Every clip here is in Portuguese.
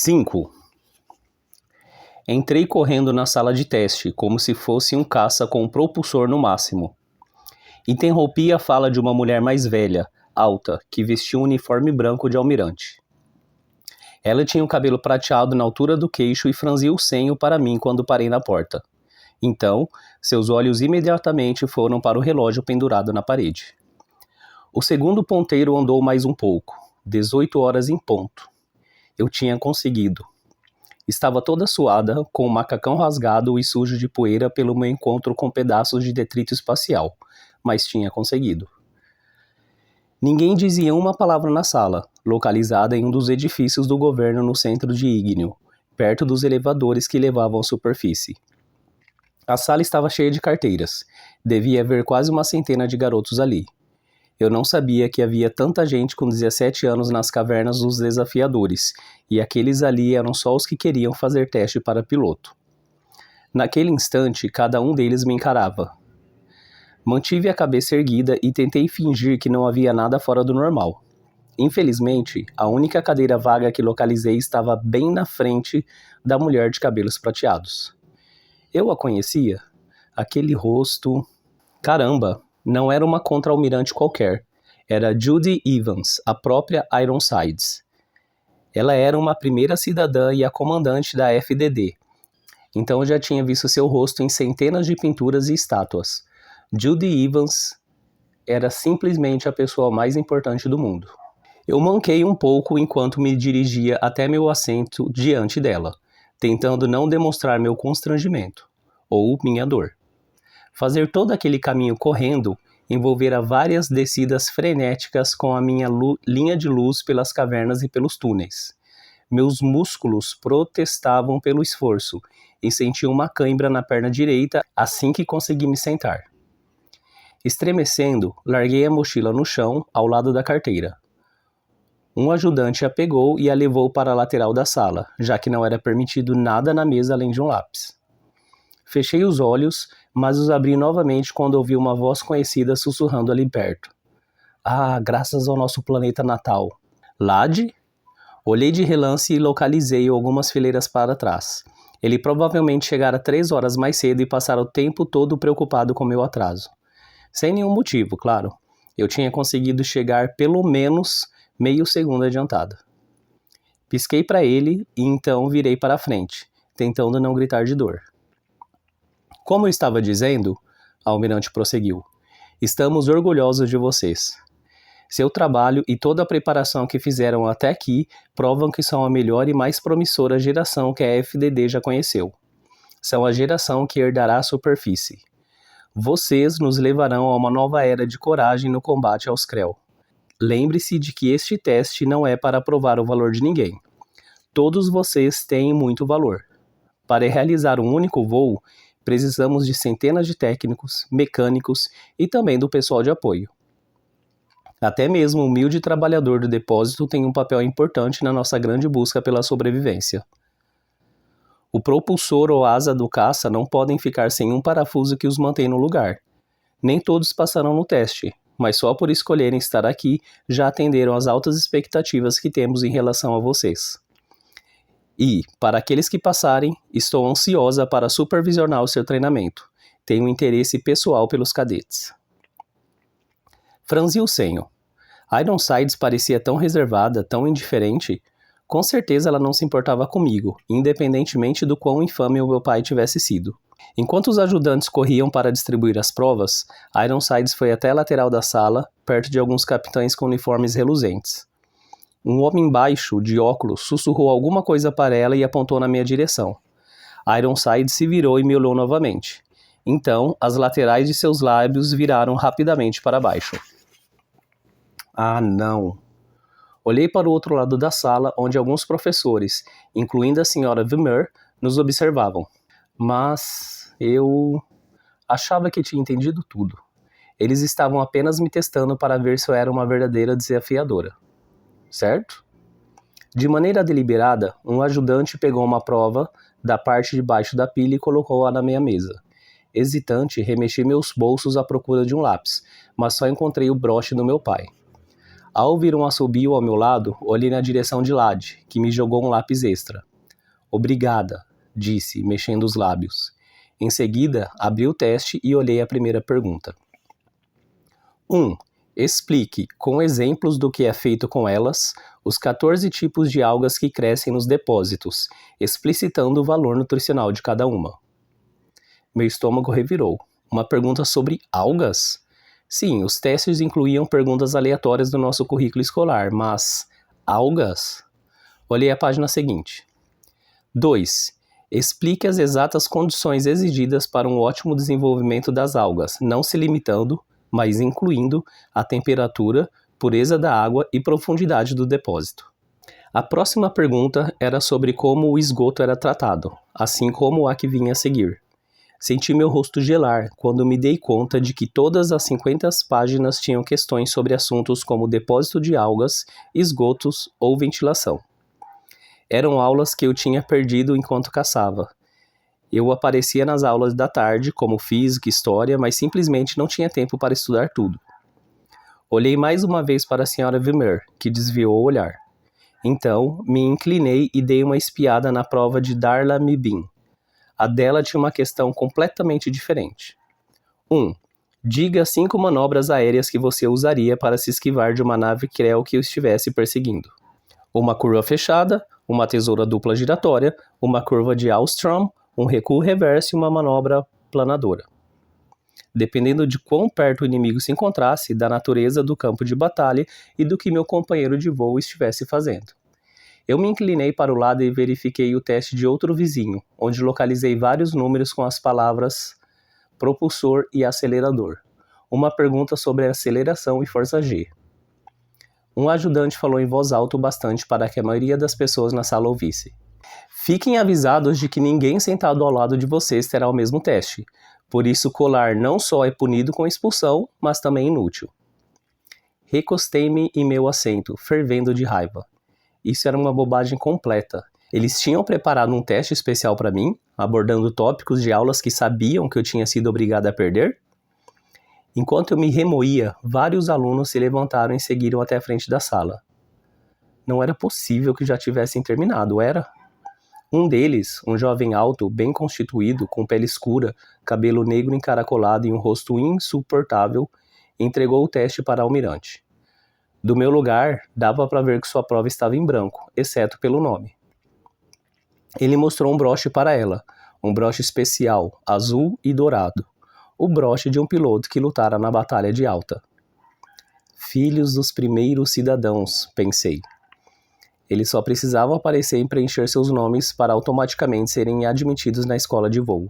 5. Entrei correndo na sala de teste, como se fosse um caça com um propulsor no máximo. Interrompi a fala de uma mulher mais velha, alta, que vestia um uniforme branco de almirante. Ela tinha o cabelo prateado na altura do queixo e franziu o senho para mim quando parei na porta. Então, seus olhos imediatamente foram para o relógio pendurado na parede. O segundo ponteiro andou mais um pouco, 18 horas em ponto. Eu tinha conseguido. Estava toda suada, com o macacão rasgado e sujo de poeira pelo meu encontro com pedaços de detrito espacial, mas tinha conseguido. Ninguém dizia uma palavra na sala, localizada em um dos edifícios do governo no centro de Ígneo, perto dos elevadores que levavam à superfície. A sala estava cheia de carteiras. Devia haver quase uma centena de garotos ali. Eu não sabia que havia tanta gente com 17 anos nas cavernas dos desafiadores, e aqueles ali eram só os que queriam fazer teste para piloto. Naquele instante, cada um deles me encarava. Mantive a cabeça erguida e tentei fingir que não havia nada fora do normal. Infelizmente, a única cadeira vaga que localizei estava bem na frente da mulher de cabelos prateados. Eu a conhecia. Aquele rosto... Caramba! Não era uma contra-almirante qualquer. Era Judy Evans, a própria Ironsides. Ela era uma primeira cidadã e a comandante da FDD. Então eu já tinha visto seu rosto em centenas de pinturas e estátuas. Judy Evans era simplesmente a pessoa mais importante do mundo. Eu manquei um pouco enquanto me dirigia até meu assento diante dela, tentando não demonstrar meu constrangimento, ou minha dor. Fazer todo aquele caminho correndo envolvera várias descidas frenéticas com a minha linha de luz pelas cavernas e pelos túneis. Meus músculos protestavam pelo esforço e senti uma cãibra na perna direita assim que consegui me sentar. Estremecendo, larguei a mochila no chão, ao lado da carteira. Um ajudante a pegou e a levou para a lateral da sala, já que não era permitido nada na mesa além de um lápis. Fechei os olhos, mas os abri novamente quando ouvi uma voz conhecida sussurrando ali perto. Ah, graças ao nosso planeta natal. Lade? Olhei de relance e localizei algumas fileiras para trás. Ele provavelmente chegara 3 horas mais cedo e passara o tempo todo preocupado com meu atraso. Sem nenhum motivo, claro. Eu tinha conseguido chegar pelo menos meio segundo adiantado. Pisquei para ele e então virei para a frente, tentando não gritar de dor. Como eu estava dizendo, a almirante prosseguiu, estamos orgulhosos de vocês. Seu trabalho e toda a preparação que fizeram até aqui provam que são a melhor e mais promissora geração que a FDD já conheceu. São a geração que herdará a superfície. Vocês nos levarão a uma nova era de coragem no combate aos Krell. Lembre-se de que este teste não é para provar o valor de ninguém. Todos vocês têm muito valor. Para realizar um único voo, precisamos de centenas de técnicos, mecânicos e também do pessoal de apoio. Até mesmo o humilde trabalhador do depósito tem um papel importante na nossa grande busca pela sobrevivência. O propulsor ou asa do caça não podem ficar sem um parafuso que os mantém no lugar. Nem todos passarão no teste, mas só por escolherem estar aqui já atenderam às altas expectativas que temos em relação a vocês. E, para aqueles que passarem, estou ansiosa para supervisionar o seu treinamento. Tenho um interesse pessoal pelos cadetes. Franzi o senho. Ironsides parecia tão reservada, tão indiferente. Com certeza ela não se importava comigo, independentemente do quão infame o meu pai tivesse sido. Enquanto os ajudantes corriam para distribuir as provas, Ironsides foi até a lateral da sala, perto de alguns capitães com uniformes reluzentes. Um homem baixo, de óculos, sussurrou alguma coisa para ela e apontou na minha direção. Ironsides se virou e me olhou novamente. Então, as laterais de seus lábios viraram rapidamente para baixo. Ah, não! Olhei para o outro lado da sala, onde alguns professores, incluindo a senhora Vermeer, nos observavam. Mas eu achava que tinha entendido tudo. Eles estavam apenas me testando para ver se eu era uma verdadeira desafiadora. Certo? De maneira deliberada, um ajudante pegou uma prova da parte de baixo da pilha e colocou-a na minha mesa. Hesitante, remexi meus bolsos à procura de um lápis, mas só encontrei o broche do meu pai. Ao ouvir um assobio ao meu lado, olhei na direção de Lade, que me jogou um lápis extra. Obrigada, disse, mexendo os lábios. Em seguida, abri o teste e olhei a primeira pergunta. 1. Explique, com exemplos do que é feito com elas, os 14 tipos de algas que crescem nos depósitos, explicitando o valor nutricional de cada uma. Meu estômago revirou. Uma pergunta sobre algas? Sim, os testes incluíam perguntas aleatórias do nosso currículo escolar, mas algas? Olhei a página seguinte. 2. Explique as exatas condições exigidas para um ótimo desenvolvimento das algas, não se limitando, mas incluindo a temperatura, pureza da água e profundidade do depósito. A próxima pergunta era sobre como o esgoto era tratado, assim como a que vinha a seguir. Senti meu rosto gelar quando me dei conta de que todas as 50 páginas tinham questões sobre assuntos como depósito de algas, esgotos ou ventilação. Eram aulas que eu tinha perdido enquanto caçava. Eu aparecia nas aulas da tarde, como física e história, mas simplesmente não tinha tempo para estudar tudo. Olhei mais uma vez para a senhora Vimer, que desviou o olhar. Então, me inclinei e dei uma espiada na prova de Darla Mibin. A dela tinha uma questão completamente diferente. 1. Diga 5 manobras aéreas que você usaria para se esquivar de uma nave Krell que o estivesse perseguindo. Uma curva fechada, uma tesoura dupla giratória, uma curva de Alstrom, um recuo reverso e uma manobra planadora. Dependendo de quão perto o inimigo se encontrasse, da natureza do campo de batalha e do que meu companheiro de voo estivesse fazendo. Eu me inclinei para o lado e verifiquei o teste de outro vizinho, onde localizei vários números com as palavras propulsor e acelerador. Uma pergunta sobre aceleração e força G. Um ajudante falou em voz alta o bastante para que a maioria das pessoas na sala ouvisse. Fiquem avisados de que ninguém sentado ao lado de vocês terá o mesmo teste. Por isso, colar não só é punido com expulsão, mas também inútil. Recostei-me em meu assento, fervendo de raiva. Isso era uma bobagem completa. Eles tinham preparado um teste especial para mim, abordando tópicos de aulas que sabiam que eu tinha sido obrigado a perder? Enquanto eu me remoía, vários alunos se levantaram e seguiram até a frente da sala. Não era possível que já tivessem terminado, era? Um deles, um jovem alto, bem constituído, com pele escura, cabelo negro encaracolado e um rosto insuportável, entregou o teste para a almirante. Do meu lugar, dava para ver que sua prova estava em branco, exceto pelo nome. Ele mostrou um broche para ela, um broche especial, azul e dourado. O broche de um piloto que lutara na Batalha de Alta. Filhos dos primeiros cidadãos, pensei. Eles só precisavam aparecer e preencher seus nomes para automaticamente serem admitidos na escola de voo.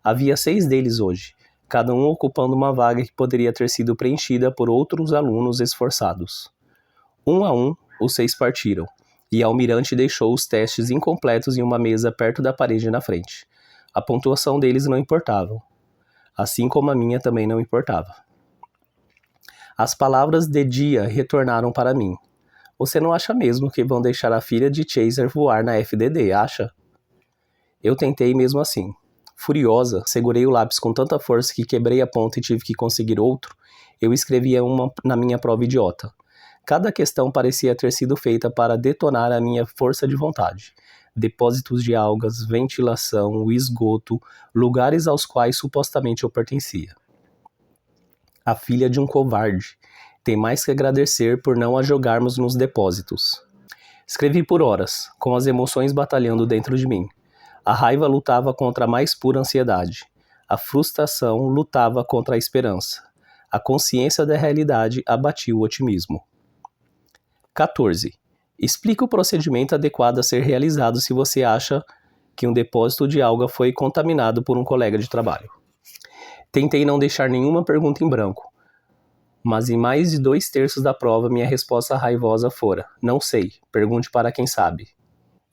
Havia 6 deles hoje, cada um ocupando uma vaga que poderia ter sido preenchida por outros alunos esforçados. Um a um, os 6 partiram, e a almirante deixou os testes incompletos em uma mesa perto da parede na frente. A pontuação deles não importava, assim como a minha também não importava. As palavras de dia retornaram para mim. Você não acha mesmo que vão deixar a filha de Chaser voar na FDD, acha? Eu tentei mesmo assim. Furiosa, segurei o lápis com tanta força que quebrei a ponta e tive que conseguir outro. Eu escrevia uma na minha prova idiota. Cada questão parecia ter sido feita para detonar a minha força de vontade. Depósitos de algas, ventilação, esgoto, lugares aos quais supostamente eu pertencia. A filha de um covarde. Tem mais que agradecer por não a jogarmos nos depósitos. Escrevi por horas, com as emoções batalhando dentro de mim. A raiva lutava contra a mais pura ansiedade. A frustração lutava contra a esperança. A consciência da realidade abatia o otimismo. 14. Explique o procedimento adequado a ser realizado se você acha que um depósito de alga foi contaminado por um colega de trabalho. Tentei não deixar nenhuma pergunta em branco, mas em mais de 2/3 da prova minha resposta raivosa fora: não sei, pergunte para quem sabe.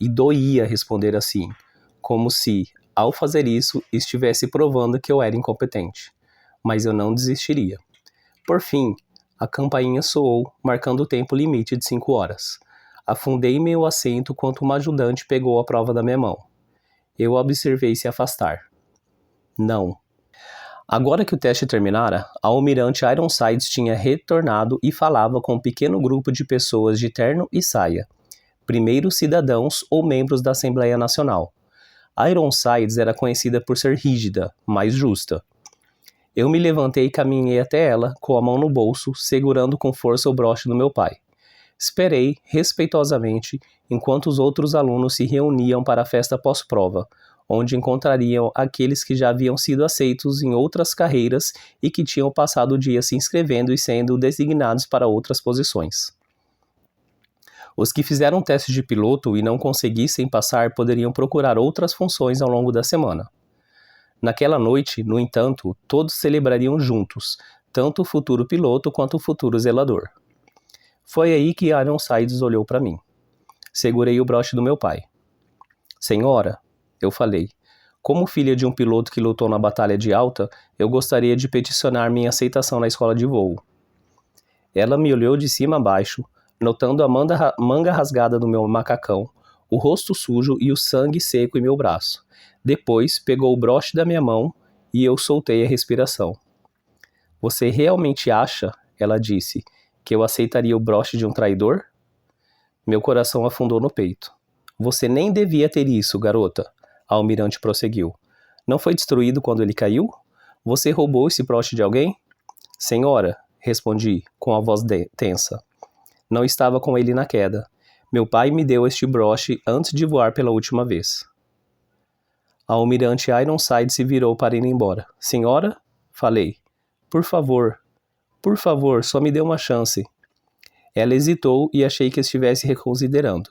E doía responder assim, como se, ao fazer isso, estivesse provando que eu era incompetente. Mas eu não desistiria. Por fim, a campainha soou, marcando o tempo limite de 5 horas. Afundei meu assento quando uma ajudante pegou a prova da minha mão. Eu a observei se afastar. Não. Agora que o teste terminara, a almirante Ironsides tinha retornado e falava com um pequeno grupo de pessoas de terno e saia, primeiros cidadãos ou membros da Assembleia Nacional. Ironsides era conhecida por ser rígida, mas justa. Eu me levantei e caminhei até ela, com a mão no bolso, segurando com força o broche do meu pai. Esperei, respeitosamente, enquanto os outros alunos se reuniam para a festa pós-prova, onde encontrariam aqueles que já haviam sido aceitos em outras carreiras e que tinham passado o dia se inscrevendo e sendo designados para outras posições. Os que fizeram teste de piloto e não conseguissem passar poderiam procurar outras funções ao longo da semana. Naquela noite, no entanto, todos celebrariam juntos, tanto o futuro piloto quanto o futuro zelador. Foi aí que Ironsides olhou para mim. Segurei o broche do meu pai. Senhora, eu falei, como filha de um piloto que lutou na Batalha de Alta, eu gostaria de peticionar minha aceitação na escola de voo. Ela me olhou de cima a baixo, notando a manga rasgada do meu macacão, o rosto sujo e o sangue seco em meu braço. Depois, pegou o broche da minha mão e eu soltei a respiração. Você realmente acha, ela disse, que eu aceitaria o broche de um traidor? Meu coração afundou no peito. Você nem devia ter isso, garota, a almirante prosseguiu. Não foi destruído quando ele caiu? Você roubou esse broche de alguém? Senhora, respondi, com a voz tensa. Não estava com ele na queda. Meu pai me deu este broche antes de voar pela última vez. A almirante Ironsides se virou para ir embora. Senhora? Falei. Por favor, só me dê uma chance. Ela hesitou e achei que estivesse reconsiderando.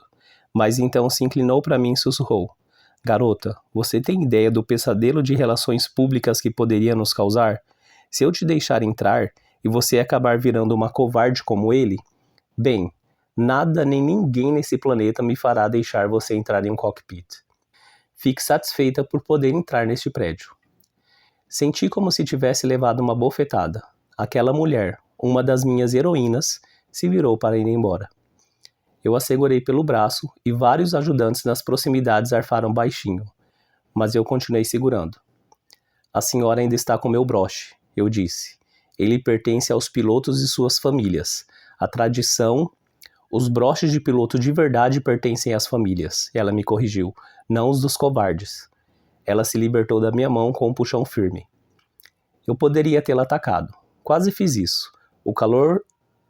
Mas então se inclinou para mim e sussurrou. Garota, você tem ideia do pesadelo de relações públicas que poderia nos causar? Se eu te deixar entrar e você acabar virando uma covarde como ele? Bem, nada nem ninguém nesse planeta me fará deixar você entrar em um cockpit. Fique satisfeita por poder entrar neste prédio. Senti como se tivesse levado uma bofetada. Aquela mulher, uma das minhas heroínas, se virou para ir embora. Eu a segurei pelo braço e vários ajudantes nas proximidades arfaram baixinho, mas eu continuei segurando. A senhora ainda está com meu broche, eu disse. Ele pertence aos pilotos e suas famílias. A tradição, os broches de piloto de verdade pertencem às famílias, ela me corrigiu, não os dos covardes. Ela se libertou da minha mão com um puxão firme. Eu poderia tê-la atacado. Quase fiz isso. O calor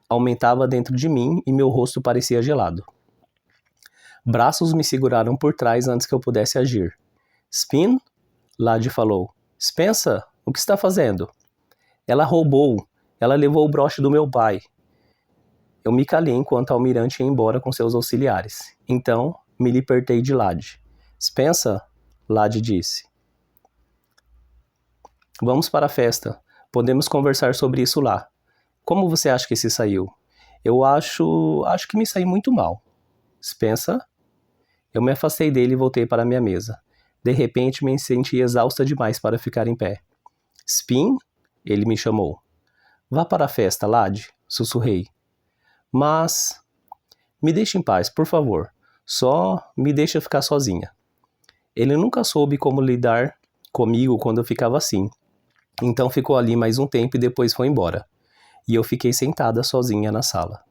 aumentava dentro de mim e meu rosto parecia gelado. Braços me seguraram por trás antes que eu pudesse agir. Spin? Lade falou. Spencer, o que está fazendo? Ela roubou. Ela levou o broche do meu pai. Eu me calei enquanto a almirante ia embora com seus auxiliares. Então, me libertei de Lade. Spencer? Lade disse. Vamos para a festa. Podemos conversar sobre isso lá. Como você acha que se saiu? Eu acho que me saí muito mal. Spencer? Eu me afastei dele e voltei para a minha mesa. De repente me senti exausta demais para ficar em pé. Spin? Ele me chamou. Vá para a festa, Lade, sussurrei. Mas... Me deixe em paz, por favor. Só me deixa ficar sozinha. Ele nunca soube como lidar comigo quando eu ficava assim. Então ficou ali mais um tempo e depois foi embora. E eu fiquei sentada sozinha na sala.